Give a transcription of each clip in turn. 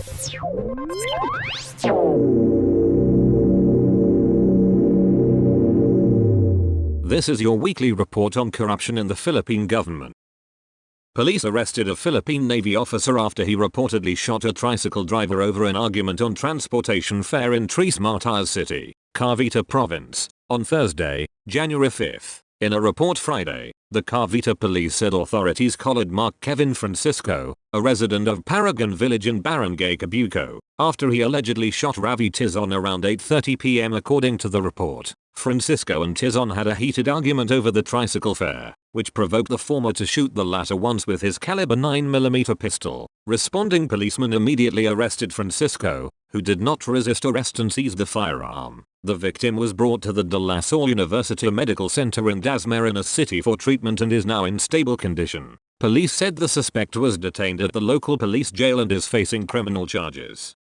This is your weekly report on corruption in the Philippine government. Police arrested a Philippine Navy officer after he reportedly shot a tricycle driver over an argument on transportation fare in Tres Marias City, Cavite Province, on Thursday, January 5. In a report Friday, the Cavite police said authorities collared Mark Kevin Francisco, a resident of Paragon Village in Barangay Cabuco, after he allegedly shot Ravi Tizon around 8:30 p.m. according to the report. Francisco and Tizon had a heated argument over the tricycle fare, which provoked the former to shoot the latter once with his caliber 9mm pistol. Responding policemen immediately arrested Francisco, who did not resist arrest and seized the firearm. The victim was brought to the De La Salle University Medical Center in Dasmariñas City for treatment and is now in stable condition. Police said the suspect was detained at the local police jail and is facing criminal charges.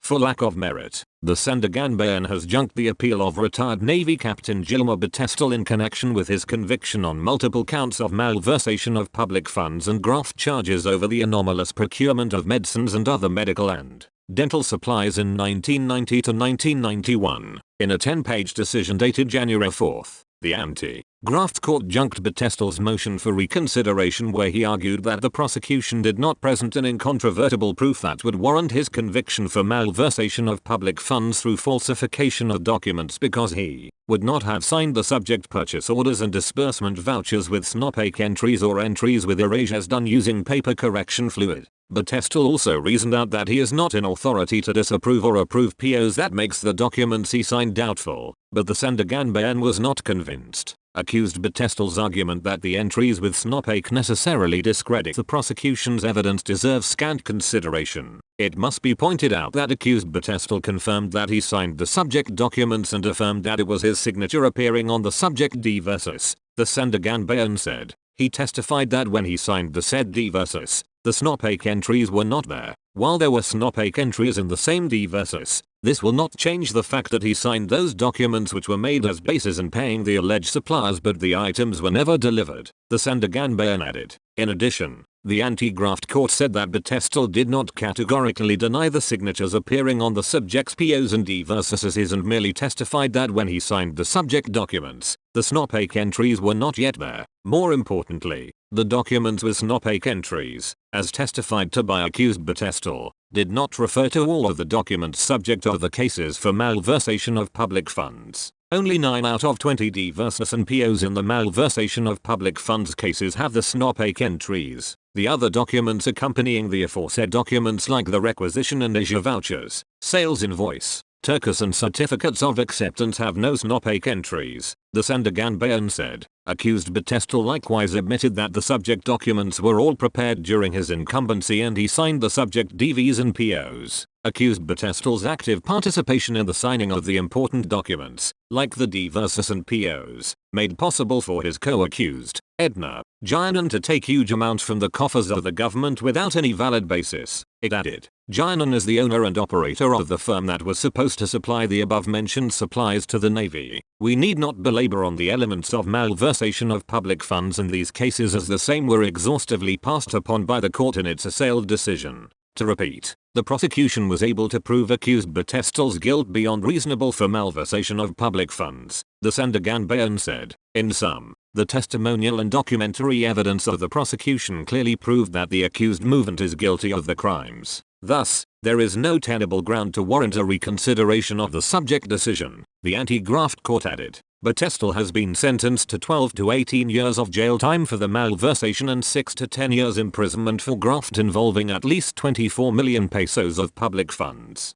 For lack of merit, the Sandiganbayan has junked the appeal of retired Navy Captain Guillermo Batestal in connection with his conviction on multiple counts of malversation of public funds and graft charges over the anomalous procurement of medicines and other medical and dental supplies in 1990 to 1991. In a 10-page decision dated January 4, the anti-graft court junked Batestal's motion for reconsideration, where he argued that the prosecution did not present an incontrovertible proof that would warrant his conviction for malversation of public funds through falsification of documents because he would not have signed the subject purchase orders and disbursement vouchers with SNOPAC entries or entries with erasures done using paper correction fluid. Batestal also reasoned out that he is not in authority to disapprove or approve POs that makes the documents he signed doubtful, but the Sandiganbayan was not convinced. Accused Batestal's argument that the entries with SNOPAC necessarily discredit the prosecution's evidence deserves scant consideration. It must be pointed out that accused Batestal confirmed that he signed the subject documents and affirmed that it was his signature appearing on the subject D versus, the Sandiganbayan said. He testified that when he signed the said D versus, the SNOPAC entries were not there. While there were SNOPAC entries in the same D versus, this will not change the fact that he signed those documents which were made as basis in paying the alleged suppliers, but the items were never delivered, the Sandiganbayan added. In addition, the anti-graft court said that Batestal did not categorically deny the signatures appearing on the subject's POs and D versuses and merely testified that when he signed the subject documents, the SNOPAC entries were not yet there. More importantly, the documents with SNOPAC entries, as testified to by accused Batestal, did not refer to all of the documents subject of the cases for malversation of public funds. Only 9 out of 20 D versus and POs in the malversation of public funds cases have the SNOPAC entries. The other documents accompanying the aforesaid documents, like the requisition and issue vouchers, sales invoice, turkus and certificates of acceptance, have no SNOPAC entries, the Sandiganbayan said. Accused Batestal likewise admitted that the subject documents were all prepared during his incumbency and he signed the subject DVs and POs. Accused Batestal's active participation in the signing of the important documents, like the D versus and POs, made possible for his co-accused, Edna Gianan, to take huge amounts from the coffers of the government without any valid basis. It added, Gianan is the owner and operator of the firm that was supposed to supply the above-mentioned supplies to the Navy. We need not belabor on the elements of malversation of public funds in these cases, as the same were exhaustively passed upon by the court in its assailed decision. To repeat, the prosecution was able to prove accused Batestal's guilt beyond reasonable for malversation of public funds, the Sandiganbayan said. In sum, the testimonial and documentary evidence of the prosecution clearly proved that the accused movement is guilty of the crimes. Thus, there is no tenable ground to warrant a reconsideration of the subject decision, the anti-graft court added. Batestal has been sentenced to 12 to 18 years of jail time for the malversation and 6 to 10 years imprisonment for graft involving at least 24 million pesos of public funds.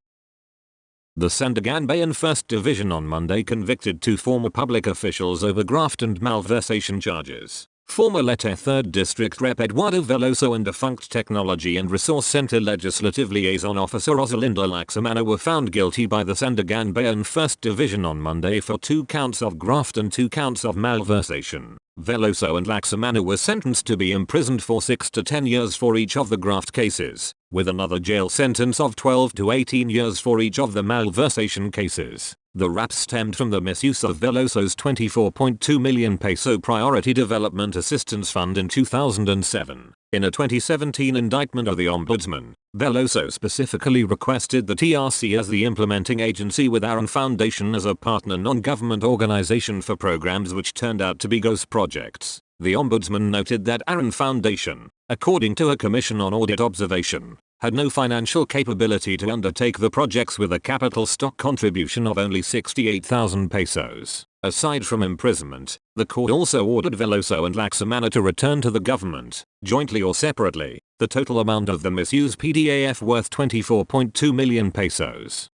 The Sandiganbayan 1st Division on Monday convicted 2 former public officials over graft and malversation charges. Former Leyte 3rd District Rep Eduardo Veloso and defunct Technology and Resource Center Legislative Liaison Officer Rosalinda Lacsamana were found guilty by the Sandiganbayan 1st Division on Monday for 2 counts of graft and 2 counts of malversation. Veloso and Lacsamana were sentenced to be imprisoned for 6 to 10 years for each of the graft cases, with another jail sentence of 12 to 18 years for each of the malversation cases. The rap stemmed from the misuse of Veloso's 24.2 million peso Priority Development Assistance Fund in 2007. In a 2017 indictment of the Ombudsman, Veloso specifically requested the TRC as the implementing agency with Aaron Foundation as a partner non-government organization for programs which turned out to be ghost projects. The Ombudsman noted that Aaron Foundation, according to a Commission on Audit observation, had no financial capability to undertake the projects with a capital stock contribution of only 68,000 pesos. Aside from imprisonment, the court also ordered Veloso and Laksamana to return to the government, jointly or separately, the total amount of the misused PDAF worth 24.2 million pesos.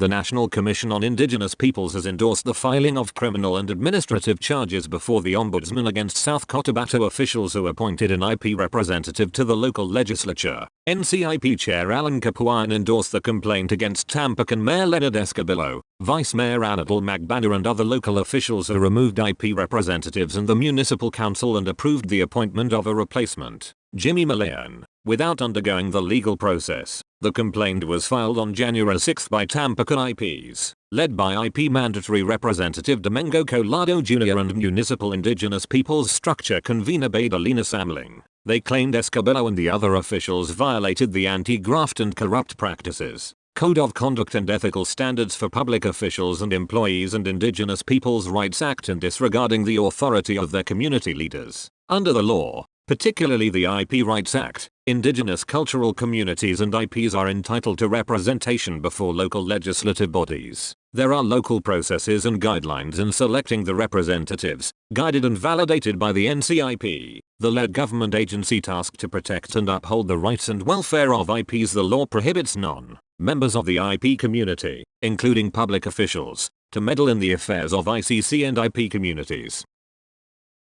The National Commission on Indigenous Peoples has endorsed the filing of criminal and administrative charges before the Ombudsman against South Cotabato officials who appointed an IP representative to the local legislature. NCIP Chair Alan Capuan endorsed the complaint against Tampican Mayor Leonard Escobillo, Vice Mayor Anatol Magbana and other local officials who removed IP representatives and the municipal council and approved the appointment of a replacement, Jimmy Malayan, without undergoing the legal process. The complaint was filed on January 6 by Tampican IPs, led by IP Mandatory Representative Domingo Colado Jr. and Municipal Indigenous Peoples Structure Convener Badalina Samling. They claimed Escobillo and the other officials violated the Anti-Graft and Corrupt Practices Code of Conduct and Ethical Standards for Public Officials and Employees and Indigenous Peoples' Rights Act in disregarding the authority of their community leaders. Under the law, particularly the IP Rights Act, indigenous cultural communities and IPs are entitled to representation before local legislative bodies. There are local processes and guidelines in selecting the representatives, guided and validated by the NCIP, the lead government agency tasked to protect and uphold the rights and welfare of IPs. The law prohibits non-members of the IP community, including public officials, to meddle in the affairs of ICC and IP communities.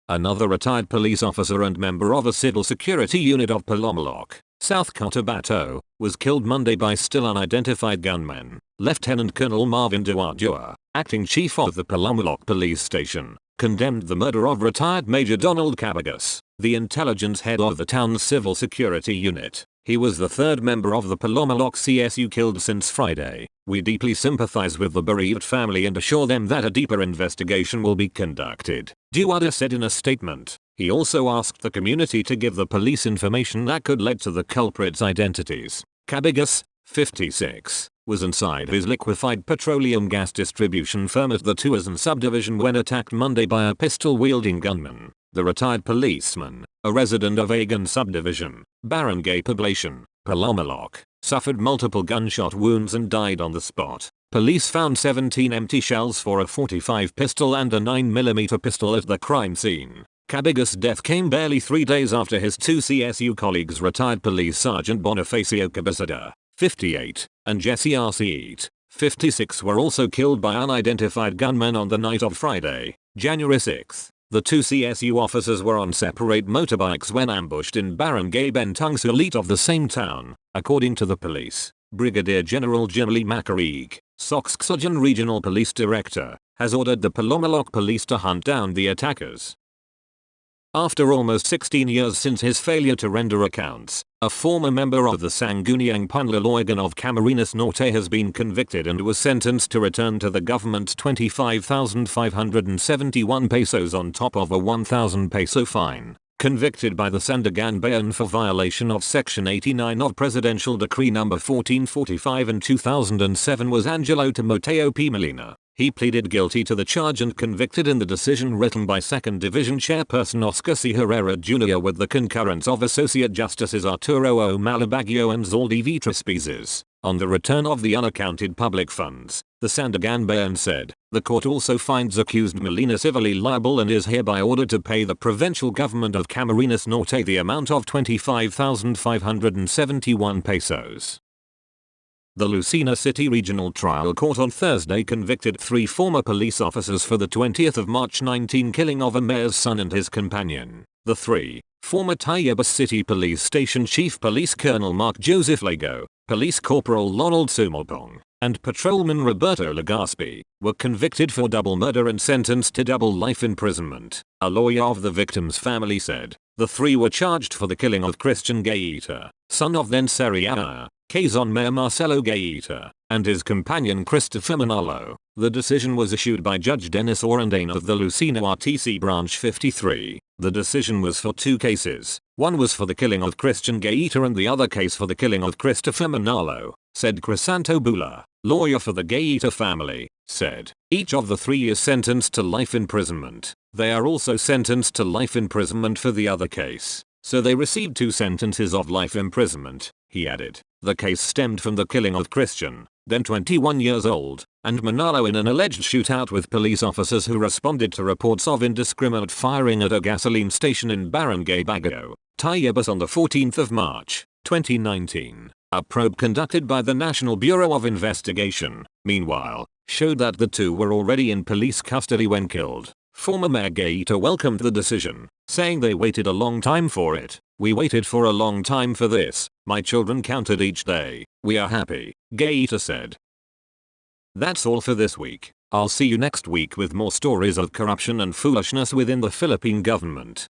Another retired police officer and member of a civil security unit of Palomaloc, South Cotabato, was killed Monday by still unidentified gunmen. Lieutenant Colonel Marvin Duadua, acting chief of the Palomaloc police station, condemned the murder of retired Major Donald Cabagas, the intelligence head of the town's civil security unit. He was the third member of the Palomaloc CSU killed since Friday. We deeply sympathize with the bereaved family and assure them that a deeper investigation will be conducted, Duada said in a statement. He also asked the community to give the police information that could lead to the culprits' identities. Cabagas, 56, was inside his liquefied petroleum gas distribution firm at the Tuazon subdivision when attacked Monday by a pistol-wielding gunman. The retired policeman, a resident of Agan subdivision, Barangay Poblacion, Palomaloc, suffered multiple gunshot wounds and died on the spot. Police found 17 empty shells for a .45 pistol and a 9mm pistol at the crime scene. Cabagas' death came barely 3 days after his two CSU colleagues, retired Police Sergeant Bonifacio Cabezada, 58, and Jesse Arceet, 56, were also killed by unidentified gunmen on the night of Friday, January 6. The two CSU officers were on separate motorbikes when ambushed in Barangay Bentang Sulit of the same town, according to the police. Brigadier General Jimmy Macarig, Soxxojan Regional Police Director, has ordered the Palomaloc Police to hunt down the attackers. After almost 16 years since his failure to render accounts, a former member of the Sangguniang Panloloygan of Camarines Norte has been convicted and was sentenced to return to the government's 25,571 pesos on top of a 1,000 peso fine. Convicted by the Sandigan Bayan for violation of Section 89 of Presidential Decree No. 1445 in 2007 was Angelo Timoteo P. Molina. He pleaded guilty to the charge and convicted in the decision written by 2nd Division Chairperson Oscar C. Herrera Jr. with the concurrence of Associate Justices Arturo O. Malabagio and Zaldi V. Trespizes. On the return of the unaccounted public funds, the Sandigan Bayan said, the court also finds accused Molina civilly liable and is hereby ordered to pay the provincial government of Camarines Norte the amount of 25,571 pesos. The Lucena City Regional Trial Court on Thursday convicted 3 former police officers for the 20th of March 19 killing of a mayor's son and his companion. The 3, former Tayabas City Police Station Chief Police Colonel Mark Joseph Lago, Police Corporal Lonald Sumalpong, and Patrolman Roberto Legaspi, were convicted for double murder and sentenced to double life imprisonment. A lawyer of the victim's family said, the 3 were charged for the killing of Christian Gaeta, son of then Sariana, Quezon Mayor Marcelo Gaeta, and his companion Christopher Manalo. The decision was issued by Judge Dennis Orandane of the Lucena RTC Branch 53. The decision was for two cases. One was for the killing of Christian Gaeta and the other case for the killing of Christopher Manalo, said Crisanto Bula, lawyer for the Gaeta family, said. Each of the three is sentenced to life imprisonment. They are also sentenced to life imprisonment for the other case. So they received 2 sentences of life imprisonment, he added. The case stemmed from the killing of Christian, then 21 years old, and Manalo in an alleged shootout with police officers who responded to reports of indiscriminate firing at a gasoline station in Barangay Baguio, Tayabas on the 14th of March, 2019. A probe conducted by the National Bureau of Investigation, meanwhile, showed that the two were already in police custody when killed. Former Mayor Gaeta welcomed the decision, saying they waited a long time for it. We waited for a long time for this. My children counted each day. We are happy, Gaeta said. That's all for this week. I'll see you next week with more stories of corruption and foolishness within the Philippine government.